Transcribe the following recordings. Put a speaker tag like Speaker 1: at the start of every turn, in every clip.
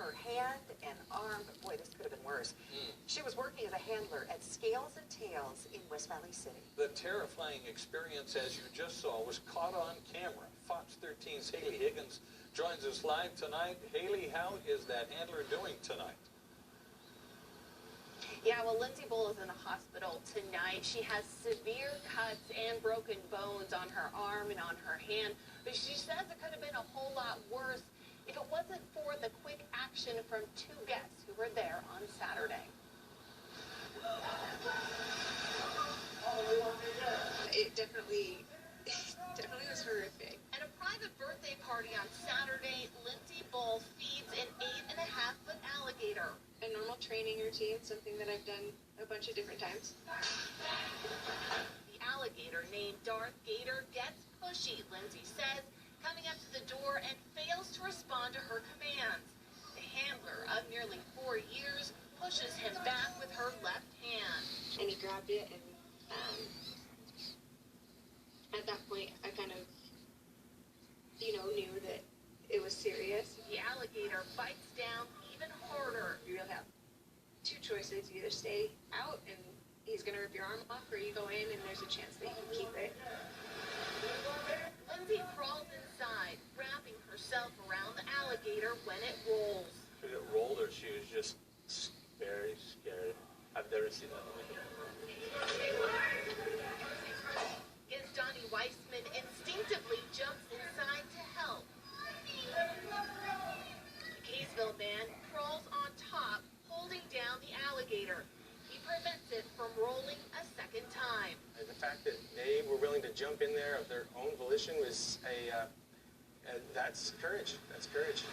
Speaker 1: her hand and arm, but boy, this could have been worse. She was working as a handler at Scales and Tails in West Valley City.
Speaker 2: The terrifying experience, as you just saw, was caught on camera. Fox 13's Haley Higgins joins us live tonight. Haley, how is that handler doing tonight?
Speaker 3: Yeah, well, Lindsay Bull is in the hospital tonight. She has severe cuts and broken bones on her arm and on her hand, but she says it could have been a whole lot worse if it wasn't for the quick action from two guests who were there on Saturday.
Speaker 4: It definitely was horrific.
Speaker 3: At a private birthday party on Saturday, Lindsay Bull feeds an 8.5-foot alligator.
Speaker 4: A normal training routine, something that I've done a bunch of different times.
Speaker 3: The alligator, named Darth Gator, gets pushy, Lindsay says, coming up to the door and fails to respond to her commands. The handler of nearly 4 years pushes him back with her left hand.
Speaker 4: And he grabbed it, and at that point, I kind of, knew that it was serious.
Speaker 3: The alligator bites down even harder.
Speaker 4: You really have two choices. You either stay out and he's going to rip your arm off, or you go in and there's a chance that you can keep it.
Speaker 3: Lindsay crawls inside, wrapping herself around the alligator when it rolls.
Speaker 5: It rolled her. She was just very scared. I've never seen that before.
Speaker 3: Guest Donnie Weissman instinctively jumps inside to help. The Kaysville man crawls on top, holding down the alligator. He prevents it from rolling a second time.
Speaker 6: The fact that they were willing to jump in there of their own volition was that's courage. That's courage.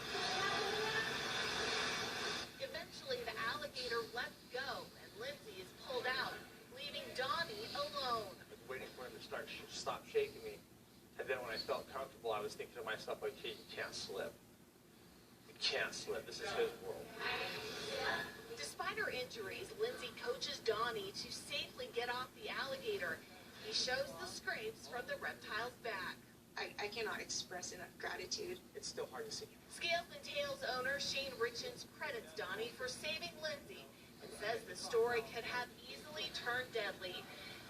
Speaker 3: Eventually, the alligator lets go, and Lindsay is pulled out, leaving Donnie alone.
Speaker 5: I was waiting for him to stop shaking me. And then when I felt comfortable, I was thinking to myself, okay, you can't slip. You can't slip. This is his world.
Speaker 3: Despite her injuries, Lindsay coaches Donnie to safely get off the alligator. He shows the scrapes from the reptile's back.
Speaker 4: I cannot express enough gratitude.
Speaker 6: It's still hard to see.
Speaker 3: Scales and Tails owner Shane Richens credits Donnie for saving Lindsay and says the story could have easily turned deadly.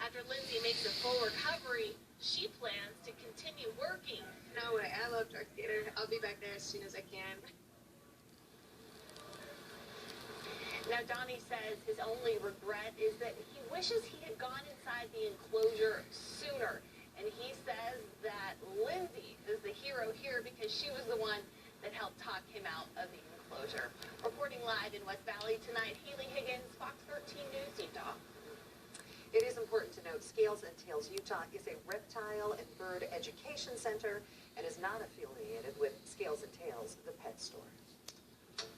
Speaker 3: After Lindsay makes a full recovery, she plans to continue working.
Speaker 4: No way. I love Darth Gator. I'll be back there as soon as I can.
Speaker 3: Now, Donnie says his only regret is that he wishes he had gone inside the enclosure sooner. And he says that Lindsay is the hero here because she was the one that helped talk him out of the enclosure. Reporting live in West Valley tonight, Haley Higgins, Fox 13 News, Utah.
Speaker 1: It is important to note Scales and Tails Utah is a reptile and bird education center and is not affiliated with Scales and Tails, the pet store.